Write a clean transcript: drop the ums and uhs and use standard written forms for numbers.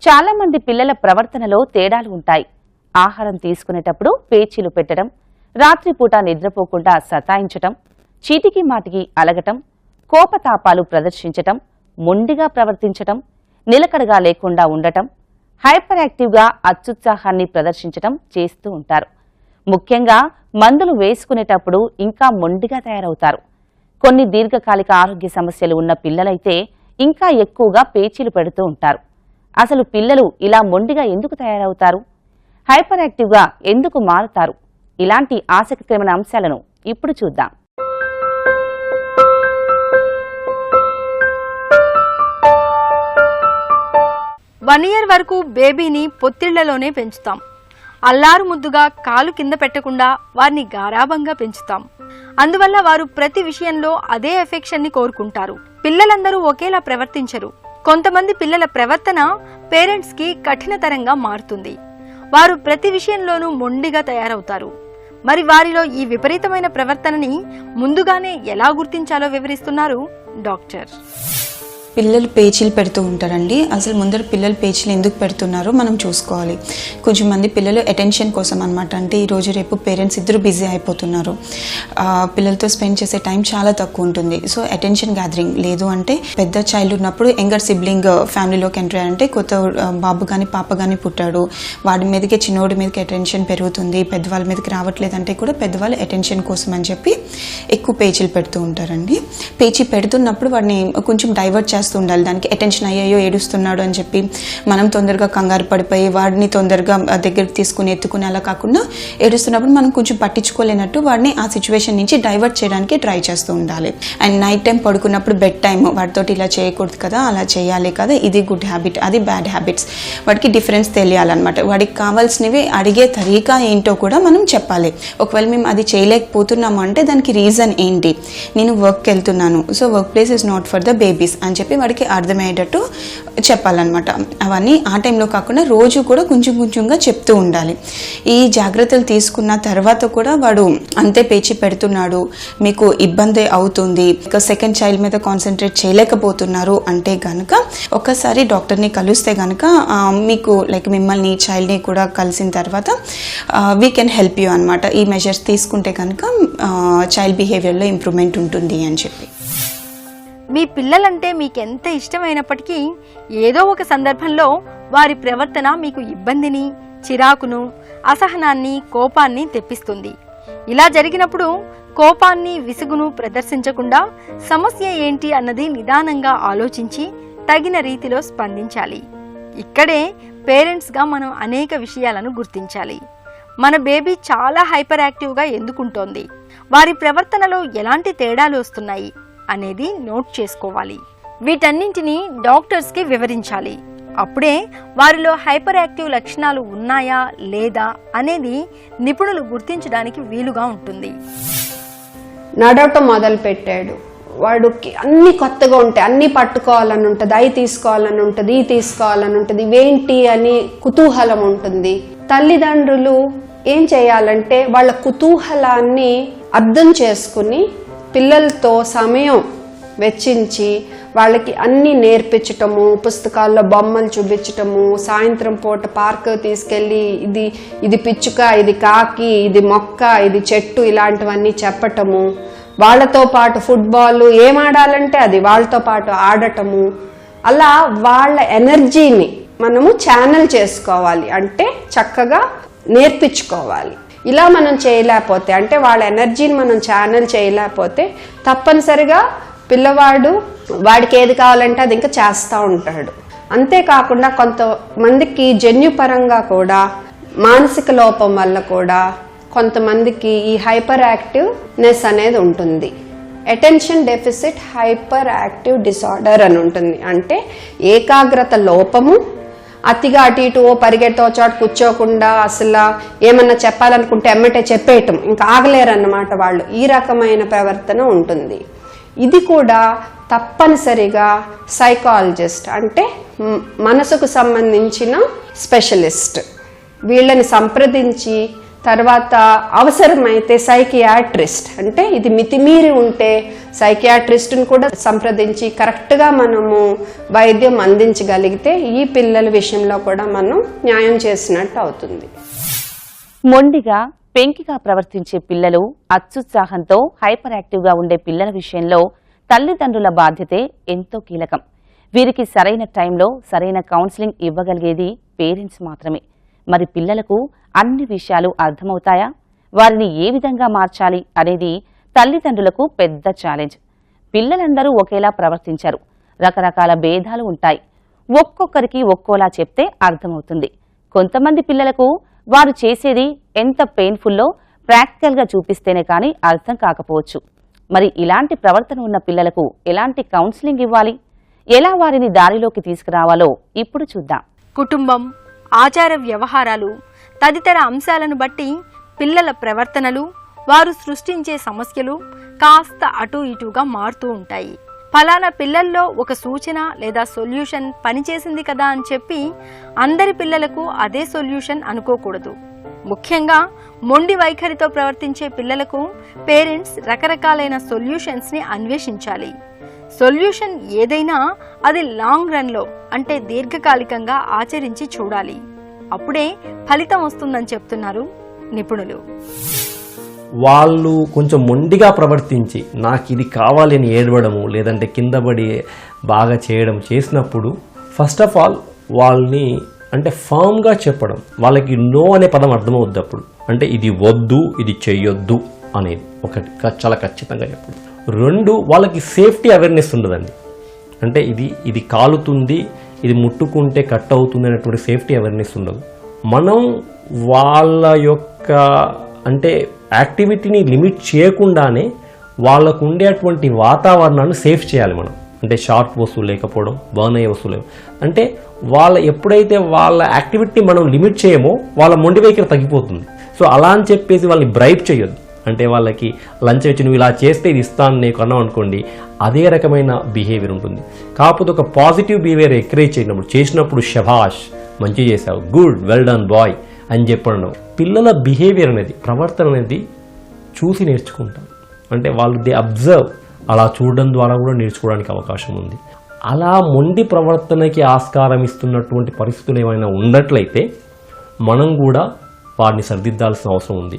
చాలా మంది పిల్లల ప్రవర్తనలో తేడాలు ఉంటాయి. ఆహారం తీసుకునేటప్పుడు పేచీలు పెట్టడం, రాత్రిపూట నిద్రపోకుండా సతాయించటం, చీటికి మాటికి అలగటం, కోపతాపాలు ప్రదర్శించటం, మొండిగా ప్రవర్తించటం, నిలకడగా లేకుండా ఉండటం, హైపర్ యాక్టివ్గా అత్యుత్సాహాన్ని ప్రదర్శించటం చేస్తూ ఉంటారు. ముఖ్యంగా మందులు వేసుకునేటప్పుడు ఇంకా మొండిగా తయారవుతారు. కొన్ని దీర్ఘకాలిక ఆరోగ్య సమస్యలు ఉన్న పిల్లలైతే ఇంకా ఎక్కువగా పేచీలు పెడుతూ ఉంటారు. అసలు పిల్లలు ఇలా మొండిగా ఎందుకు తయారవుతారు? హైపర్ యాక్టివ్గా ఎందుకు మారుతారు? ఇలాంటి ఆసక్తికరమైన అంశాలను ఇప్పుడు చూద్దాం. వన్ ఇయర్ వరకు బేబీని పొత్తిళ్లలోనే పెంచుతాం. అల్లారు ముద్దుగా కాలు కింద పెట్టకుండా వారిని గారాబంగా పెంచుతాం. అందువల్ల వారు ప్రతి విషయంలో అదే ఎఫెక్షన్ని కోరుకుంటారు. పిల్లలందరూ ఒకేలా ప్రవర్తించరు. కొంతమంది పిల్లల ప్రవర్తన పేరెంట్స్ కి కఠినతరంగా మారుతుంది. వారు ప్రతి విషయంలోనూ మొండిగా తయారవుతారు. మరి వారిలో ఈ విపరీతమైన ప్రవర్తనని ముందుగానే ఎలా గుర్తించాలో వివరిస్తున్నారు డాక్టర్. పిల్లలు పేచీలు పెడుతూ ఉంటారండి. అసలు ముందర పిల్లలు పేచీలు ఎందుకు పెడుతున్నారో మనం చూసుకోవాలి. కొంచెం మంది పిల్లలు అటెన్షన్ కోసం అనమాట. అంటే ఈరోజు రేపు పేరెంట్స్ ఇద్దరు బిజీ అయిపోతున్నారు, పిల్లలతో స్పెండ్ చేసే టైం చాలా తక్కువ ఉంటుంది. సో అటెన్షన్ గ్యాదరింగ్ లేదు. అంటే పెద్ద చైల్డ్ ఉన్నప్పుడు యంగర్ సిబ్లింగ్ ఫ్యామిలీలోకి ఎంటర్ అయ్యారంటే కొత్త బాబు కానీ పాప కానీ పుట్టాడు, వాడి మీదకి చిన్నోడి మీదకి అటెన్షన్ పెరుగుతుంది. పెద్దవాళ్ళ మీదకి రావట్లేదంటే కూడా పెద్దవాళ్ళు అటెన్షన్ కోసం అని చెప్పి ఎక్కువ పేచీలు పెడుతూ ఉంటారండి. పేచీ పెడుతున్నప్పుడు వాడిని కొంచెం డైవర్ట్ చేస్తూ ఉండాలి. దానికి అటెన్షన్ అయ్యాయో ఏడుస్తున్నాడు అని చెప్పి మనం తొందరగా కంగారు పడిపోయి వాడిని తొందరగా దగ్గరికి తీసుకుని ఎత్తుకుని అలా కాకుండా ఏడుస్తున్నప్పుడు మనం కొంచెం పట్టించుకోలేనట్టు వాడిని ఆ సిచ్యువేషన్ నుంచి డైవర్ట్ చేయడానికి ట్రై చేస్తూ ఉండాలి. అండ్ నైట్ టైం పడుకున్నప్పుడు బెడ్ టైం వాటితో ఇలా చేయకూడదు కదా, అలా చేయాలి కదా, ఇది గుడ్ హ్యాబిట్, అది బ్యాడ్ హ్యాబిట్స్, వాడికి డిఫరెన్స్ తెలియాలన్నమాట. వాడికి కావాల్సినవి అడిగే తరీకా ఏంటో కూడా మనం చెప్పాలి. ఒకవేళ మేము అది చేయలేకపోతున్నాము అంటే దానికి రీజన్ ఏంటి, నేను వర్క్కి వెళ్తున్నాను, so work place is not for the babies అని చెప్పి వాడికి అర్థమయ్యేటట్టు చెప్పాలన్నమాట. అవన్నీ ఆ టైంలో కాకుండా రోజు కూడా కొంచెం కొంచెంగా చెప్తూ ఉండాలి. ఈ జాగ్రత్తలు తీసుకున్న తర్వాత కూడా వాడు అంతే పేచి పెడుతున్నాడు, మీకు ఇబ్బంది అవుతుంది, ఇక సెకండ్ చైల్డ్ మీద కాన్సన్ట్రేట్ చేయలేకపోతున్నారు అంటే కనుక ఒకసారి డాక్టర్ని కలిస్తే కనుక మీకు లైక్ మిమ్మల్ని చైల్డ్ని కూడా కలిసిన తర్వాత వీ కెన్ హెల్ప్ యూ అనమాట. ఈ మెజర్స్ తీసుకుంటే కనుక చైల్డ్ బిహేవియర్లో ఇంప్రూవ్మెంట్ ఉంటుంది అని చెప్పి. మీ పిల్లలంటే మీకెంత ఇష్టమైనప్పటికీ ఏదో ఒక సందర్భంలో వారి ప్రవర్తన మీకు ఇబ్బందిని, చిరాకును, అసహనాన్ని, కోపాన్ని తెప్పిస్తుంది. ఇలా జరిగినప్పుడు కోపాన్ని, విసుగును ప్రదర్శించకుండా సమస్య ఏంటి అన్నది నిదానంగా ఆలోచించి తగిన రీతిలో స్పందించాలి. ఇక్కడే పేరెంట్స్గా మనం అనేక విషయాలను గుర్తించాలి. మన బేబీ చాలా హైపర్ యాక్టివ్గా ఎందుకుంటోంది, వారి ప్రవర్తనలో ఎలాంటి తేడాలు వస్తున్నాయి అనేది నోట్ చేసుకోవాలి. వీటన్నింటినీ డాక్టర్స్కి వివరించాలి. అప్పుడే వారిలో హైపర్ యాక్టివ్ లక్షణాలు ఉన్నాయా లేదా అనేది నిపుణులు గుర్తించడానికి వీలుగా ఉంటుంది. నడవటం మొదలు పెట్టాడు, వాడికి అన్ని కొత్తగా ఉంటాయి, అన్ని పట్టుకోవాలని ఉంటుంది, అవి తీసుకోవాలని ఉంటుంది, ఈ తీసుకోవాలని ఉంటుంది, ఇవేంటి అని కుతూహలం ఉంటుంది. తల్లిదండ్రులు ఏం చేయాలంటే వాళ్ళ కుతూహలాన్ని అర్థం చేసుకుని పిల్లలతో సమయం వెచ్చించి వాళ్ళకి అన్నీ నేర్పించటము, పుస్తకాల్లో బొమ్మలు చూపించటము, సాయంత్రం పూట పార్క్ తీసుకెళ్ళి ఇది పిచ్చుక, ఇది కాకి, ఇది మొక్క, ఇది చెట్టు, ఇలాంటివన్నీ చెప్పటము, వాళ్ళతో పాటు ఫుట్బాల్ ఏం ఆడాలంటే అది వాళ్ళతో పాటు ఆడటము, అలా వాళ్ళ ఎనర్జీని మనము ఛానల్ చేసుకోవాలి. అంటే చక్కగా నేర్పించుకోవాలి. ఇలా మనం చేయలేకపోతే, అంటే వాళ్ళ ఎనర్జీని మనం ఛానల్ చేయలేకపోతే తప్పనిసరిగా పిల్లవాడు వాడికి ఏది కావాలంటే అది ఇంకా చేస్తూ ఉంటాడు. అంతేకాకుండా కొంతమందికి జన్యుపరంగా కూడా మానసిక లోపం వల్ల కూడా కొంతమందికి ఈ హైపర్ యాక్టివ్నెస్ అనేది ఉంటుంది. Attention deficit hyper active disorder అని ఉంటుంది. అంటే ఏకాగ్రత లోపము, అతిగా అటు ఇటు పరిగెట్టో చోట కూర్చోకుండా అసలు ఏమన్నా చెప్పాలనుకుంటే ఎమ్మటే చెప్పేయటం, ఇంకా ఆగలేరన్నమాట వాళ్ళు. ఈ రకమైన ప్రవర్తన ఉంటుంది. ఇది కూడా తప్పనిసరిగా సైకాలజిస్ట్ అంటే మనసుకు సంబంధించిన స్పెషలిస్ట్ వీళ్ళని సంప్రదించి తర్వాత అవసరమైతే సైకియాట్రిస్ట్, అంటే ఇది మితిమీరి ఉంటే సైకియాట్రిస్ట్ని కూడా సంప్రదించి కరెక్ట్గా మనము వైద్యం అందించగలిగితే ఈ పిల్లల విషయంలో కూడా మనం న్యాయం చేసినట్టు అవుతుంది. మొండిగా పెంకిగా ప్రవర్తించే పిల్లలు, అత్యుత్సాహంతో హైపర్ యాక్టివ్గా ఉండే పిల్లల విషయంలో తల్లిదండ్రుల బాధ్యతే ఎంతో కీలకం. వీరికి సరైన టైంలో సరైన కౌన్సిలింగ్ ఇవ్వగలిగేది పేరెంట్స్ మాత్రమే. మరి పిల్లలకు అన్ని విషయాలు అర్థమవుతాయా? వారిని ఏ విధంగా మార్చాలి అనేది తల్లిదండ్రులకు పెద్ద ఛాలెంజ్. పిల్లలందరూ ఒకేలా ప్రవర్తించరు, రకరకాల భేదాలు ఉంటాయి. ఒక్కొక్కరికి ఒక్కోలా చెప్తే అర్థమవుతుంది. కొంతమంది పిల్లలకు వారు చేసేది ఎంత పెయిన్ఫుల్లో ప్రాక్టికల్గా చూపిస్తేనే కానీ అర్థం కాకపోవచ్చు. మరి ఇలాంటి ప్రవర్తన ఉన్న పిల్లలకు ఎలాంటి కౌన్సిలింగ్ ఇవ్వాలి, ఎలా వారిని దారిలోకి తీసుకురావాలో ఇప్పుడు చూద్దాం. కుటుంబం, ఆచార వ్యవహారాలు తదితర అంశాలను బట్టి పిల్లల ప్రవర్తనలు, వారు సృష్టించే సమస్యలు కాస్త అటు ఇటుగా మారుతూ ఉంటాయి. ఫలానా పిల్లల్లో ఒక సూచన లేదా సొల్యూషన్ పనిచేసింది కదా అని చెప్పి అందరి పిల్లలకు అదే సొల్యూషన్ అనుకోకూడదు. ముఖ్యంగా మొండి వైఖరితో ప్రవర్తించే పిల్లలకు పేరెంట్స్ రకరకాలైన సొల్యూషన్స్ని అన్వేషించాలి. సొల్యూషన్ ఏదైనా అది లాంగ్ రన్లో అంటే దీర్ఘకాలికంగా ఆచరించి చూడాలి. అప్పుడే ఫలితం వస్తుందని చెప్తున్నారు నిపుణులు. వాళ్ళు కొంచెం మొండిగా ప్రవర్తించి నాకు ఇది కావాలి అని ఏడవడము, లేదంటే కింద పడి బాగా చేయడం చేసినప్పుడు ఫస్ట్ ఆఫ్ ఆల్ వాళ్ళని అంటే ఫామ్గా చెప్పడం, వాళ్ళకి నో అనే పదం అర్థమవుద్ది. అప్పుడు అంటే ఇది వద్దు, ఇది చెయ్యొద్దు అనేది ఒకటి చాలా ఖచ్చితంగా చెప్పడం. 2, వాళ్ళకి సేఫ్టీ అవేర్నెస్ ఉండదండి. అంటే ఇది కాలుతుంది, ఇది ముట్టుకుంటే కట్ అవుతుంది అనేటువంటి సేఫ్టీ అవేర్నెస్ ఉండదు. మనం వాళ్ళ యొక్క అంటే యాక్టివిటీని లిమిట్ చేయకుండానే వాళ్ళకు ఉండేటువంటి వాతావరణాన్ని సేఫ్ చేయాలి మనం. అంటే షార్ప్ వస్తువులు లేకపోవడం, బర్న్ అయ్యే వస్తువులు అంటే ఎప్పుడైతే వాళ్ళ యాక్టివిటీని మనం లిమిట్ చేయమో వాళ్ళ మొండి వైఖరి తగ్గిపోతుంది. సో అలా అని చెప్పేసి వాళ్ళని బ్రైబ్ చేయొద్దు. అంటే వాళ్ళకి లంచ్ ఇచ్చి నువ్వు ఇలా చేస్తే ఇది ఇస్తాను నీకు అన్నావు అనుకోండి, అదే రకమైన బిహేవియర్ ఉంటుంది. కాకపోతే ఒక పాజిటివ్ బిహేవియర్ ఎంకరేజ్ చేసినప్పుడు శభాష్, మంచి చేసావు, గుడ్, వెల్ డన్ బాయ్ అని చెప్పడం. పిల్లల బిహేవియర్ అనేది, ప్రవర్తన అనేది చూసి నేర్చుకుంటారు. అంటే వాళ్ళు దే అబ్జర్వ్, అలా చూడడం ద్వారా కూడా నేర్చుకోవడానికి అవకాశం ఉంది. అలా మొండి ప్రవర్తనకి ఆస్కారం ఇస్తున్నటువంటి పరిస్థితులు ఏమైనా ఉన్నట్లయితే మనం కూడా వాటిని సరిదిద్దాల్సిన అవసరం ఉంది.